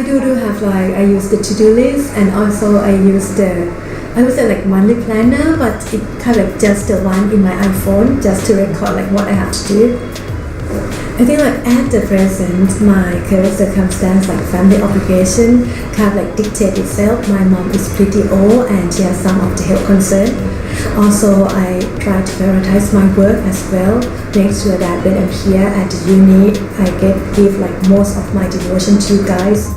do have like I use the to-do list and also I would say like monthly planner, but it kind of just the one in my iPhone just to record like what I have to do. I think like at the present, my current circumstance like family obligation kind of like dictate itself. My mom is pretty old and she has some of the health concern. Also, I try to prioritize my work as well. Make sure that when I'm here at the uni, I give like most of my devotion to you guys.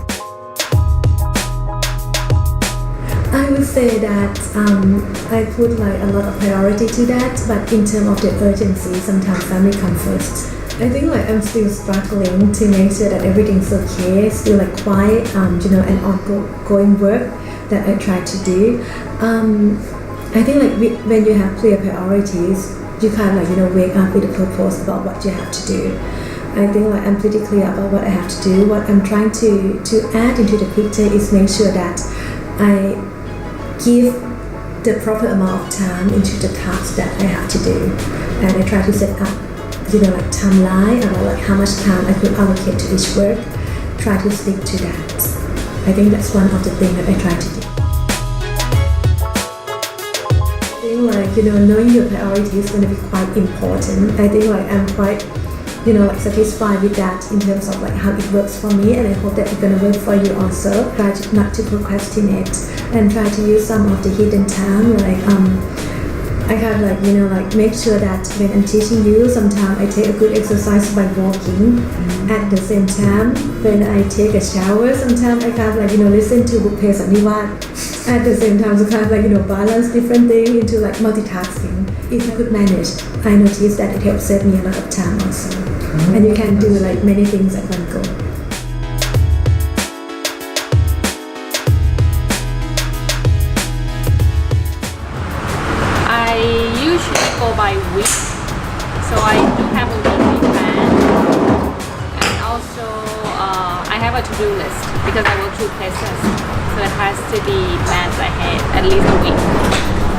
I would say that I put like a lot of priority to that, but in terms of the urgency, sometimes family comes first. I think like I'm still struggling to make sure that everything's okay, still like quiet, and ongoing work that I try to do. I think like when you have clear priorities, you kind of like wake up with a purpose about what you have to do. I think like I'm pretty clear about what I have to do. What I'm trying to add into the picture is make sure that I give the proper amount of time into the tasks that I have to do, and I try to set up like timeline about like how much time I could allocate to each work. Try to stick to that. I think that's one of the things that I try to do. I think like knowing your priorities is going to be quite important. I think like I'm quite like satisfied with that in terms of like how it works for me, and I hope that it's gonna work for you also. Try not to procrastinate and try to use some of the hidden time. Like I have like make sure that when I'm teaching you, sometimes I take a good exercise by walking. At the same time, when I take a shower, sometimes I kind of listen to Bupphe Sannivat. At the same time, so kind of balance different things into like multitasking. If I could manage, I noticed that it helps save me a lot of time also. And you can do like many things at one go. I usually go by week, so I do have a weekly plan, and also I have a to-do list because I work 2 places, so it has to be planned ahead at least a week.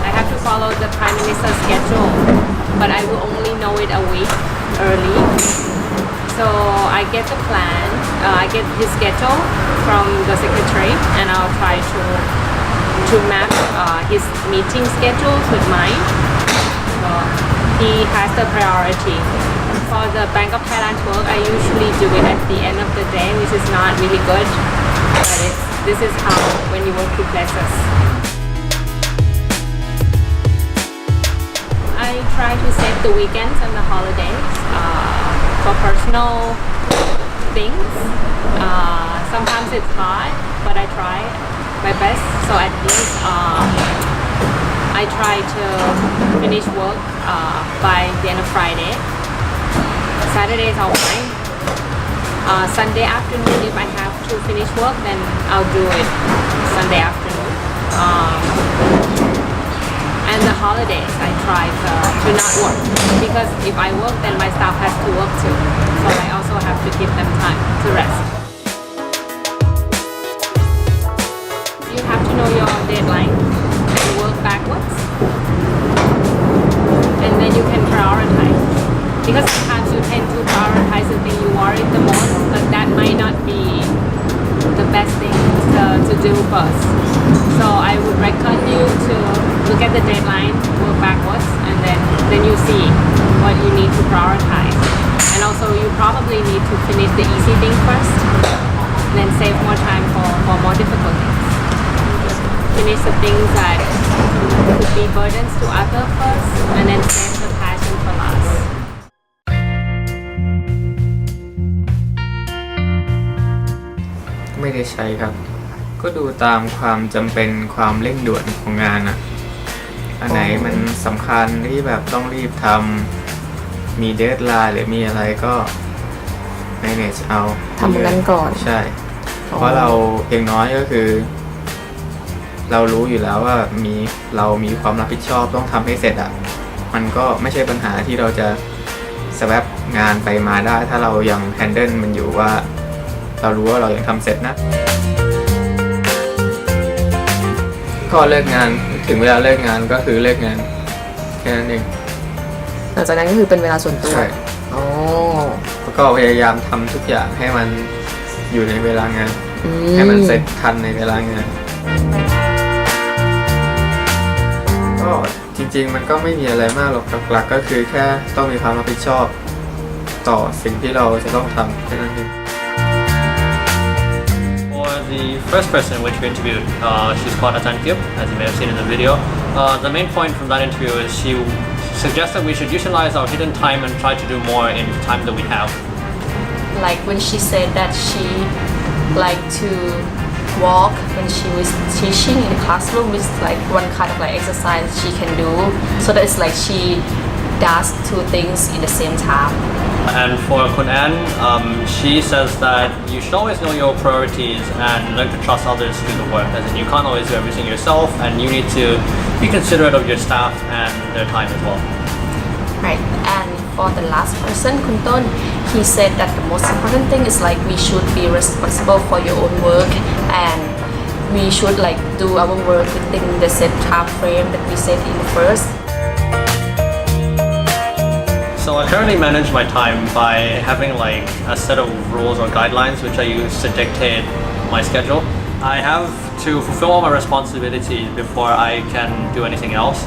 I have to follow the Prime Minister's schedule, but I will only know it a week early. So I get the plan, I get his schedule from the secretary, and I'll try to map his meeting schedules with mine. So he has the priority. For the Bank of Thailand's work, I usually do it at the end of the day, which is not really good, but this is how when you work 2 places. I try to save the weekends and the holidays for personal things. Sometimes it's hard, but I try my best. So at least I try to finish work by the end of Friday. Saturday is alright. Sunday afternoon, if I have to finish work, then I'll do it Sunday afternoon. And the holidays, I try to not work, because if I work, then my staff has to work too. So I also have to give them time to rest. You have to know your deadline and work backwards, and then you can prioritize. Because sometimes you tend to prioritize the thing you worry the most, but that might not be the best thing to do first. So I would recommend you to look at the deadline, work backwards, and then you see what you need to prioritize. And also you probably need to finish the easy thing first, and then save more time for more difficult things. Finish the things that could be burdens to others first, and then save the passion for last. ไม่ได้ใช้ครับ ก็ดูตามความจำเป็นความเร่งด่วนของงานอันไหนมันสำคัญที่แบบต้องรีบทำมีเดดไลน์หรือมีอะไรก็ manage เอาทำกันก่อน ใช่เพราะเราเพียงน้อยก็คือเรารู้อยู่แล้วว่าเรามีความรับผิดชอบต้องทำให้เสร็จมันก็ไม่ใช่ปัญหาที่เราจะสแวปงานไปมาได้ถ้าเรายังแฮนเดิลมันอยู่ว่าเรารู้ว่าเรายังทำเสร็จนะก็เลิกงานถึงเวลาเลิกงานก็คือเลิกงานแค่นั้นเองหลังจากนั้นก็คือเป็นเวลาส่วนตัวใช่แล้วก็พยายามทำทุกอย่างให้มันอยู่ในเวลางาน ให้มันเสร็จทันในเวลางานก็จริงๆมันก็ไม่มีอะไรมากหรอกหลักๆก็คือแค่ต้องมีความรับผิดชอบต่อสิ่งที่เราจะต้องทำแค่นั้นเอง For the first person which we interviewed, she's called Atankyup, as you may have seen in the video. The main point from that interview is she suggested we should utilize our hidden time and try to do more in the time that we have. Like when she said that she liked to walk when she was teaching in the classroom, is like one kind of like exercise she can do. So that it's like she does two things in the same time. And for Kun An, she says that you should always know your priorities and learn to trust others to do the work. As in, you can't always do everything yourself, and you need to be considerate of your staff and their time as well. Right, and for the last person, Kun Ton, he said that the most important thing is like we should be responsible for your own work, and we should like do our work within the set time frame that we set in the first. So I currently manage my time by having like a set of rules or guidelines which I use to dictate my schedule. I have to fulfill all my responsibilities before I can do anything else.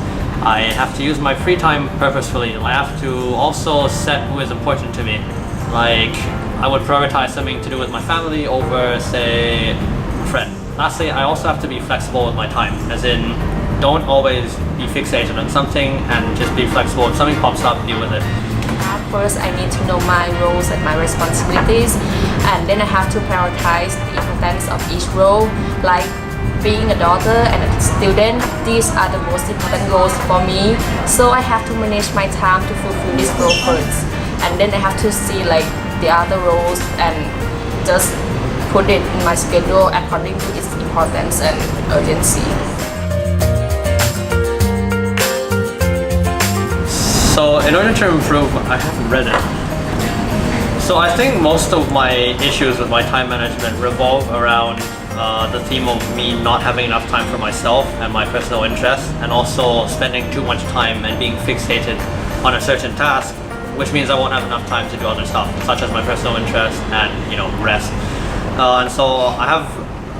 I have to use my free time purposefully. I have to also set who is important to me. Like I would prioritize something to do with my family over, say, a friend. Lastly, I also have to be flexible with my time, as in don't always be fixated on something and just be flexible. If something pops up, deal with it. First, I need to know my roles and my responsibilities, and then I have to prioritize the importance of each role. Like being a daughter and a student, these are the most important goals for me. So I have to manage my time to fulfill this role first, and then I have to see like the other roles and just put it in my schedule according to its importance and urgency. So in order to improve, I haven't read it. So I think most of my issues with my time management revolve around the theme of me not having enough time for myself and my personal interests, and also spending too much time and being fixated on a certain task, which means I won't have enough time to do other stuff, such as my personal interests and rest. And so I have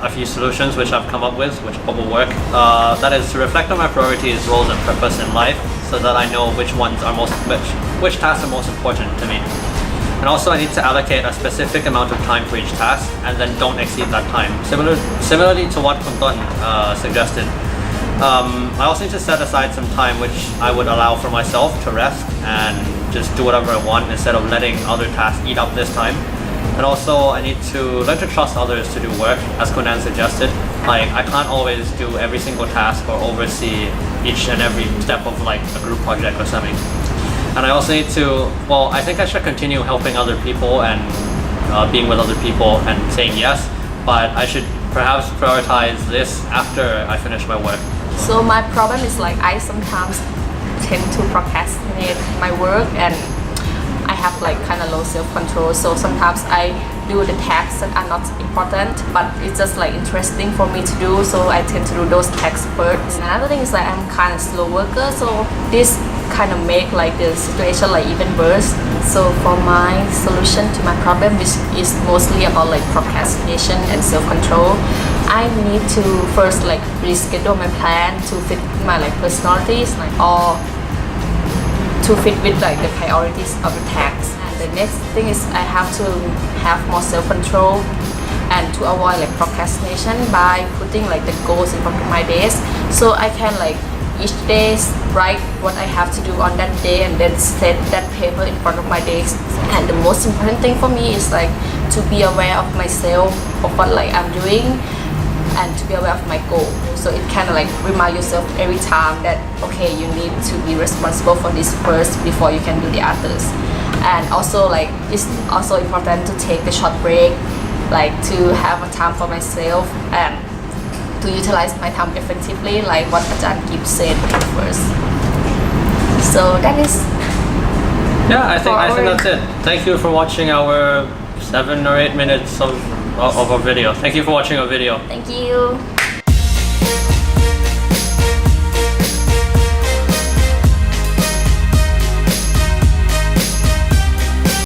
a few solutions which I've come up with, which will work. That is to reflect on my priorities, roles, and purpose in life, so that I know which tasks are most important to me. And also I need to allocate a specific amount of time for each task, and then don't exceed that time. Similarly to what Kun Ton suggested. I also need to set aside some time which I would allow for myself to rest and just do whatever I want instead of letting other tasks eat up this time. And also I need to learn to trust others to do work, as Kun An suggested. Like I can't always do every single task or oversee each and every step of like a group project or something. And I also need to, I think I should continue helping other people and being with other people and saying yes, but I should perhaps prioritize this after I finish my work. So my problem is like I sometimes tend to procrastinate my work, and I have like kind of low self-control. So sometimes I do the tasks that are not important, but it's just like interesting for me to do. So I tend to do those tasks first. Another thing is like I'm kind of slow worker. So this kind of make like the situation like even worse. So for my solution to my problem, which is mostly about like procrastination and self-control, I need to first like reschedule my plan to fit my like personalities, like or to fit with like the priorities of the tasks. And the next thing is I have to have more self-control and to avoid like procrastination by putting like the goals in front of my desk, so I can like each day write what I have to do on that day and then set that paper in front of my desk. And the most important thing for me is like to be aware of myself, of what like I'm doing, and to be aware of my goal. So it kind of like remind yourself every time that okay, you need to be responsible for this first before you can do the others. And also like it's also important to take the short break, like to have a time for myself and to utilize my time effectively, like what Ajahn Kip said first. So that is. Yeah, I think that's it. Thank you for watching our 7 or 8 minutes of our video. Thank you for watching our video. Thank you.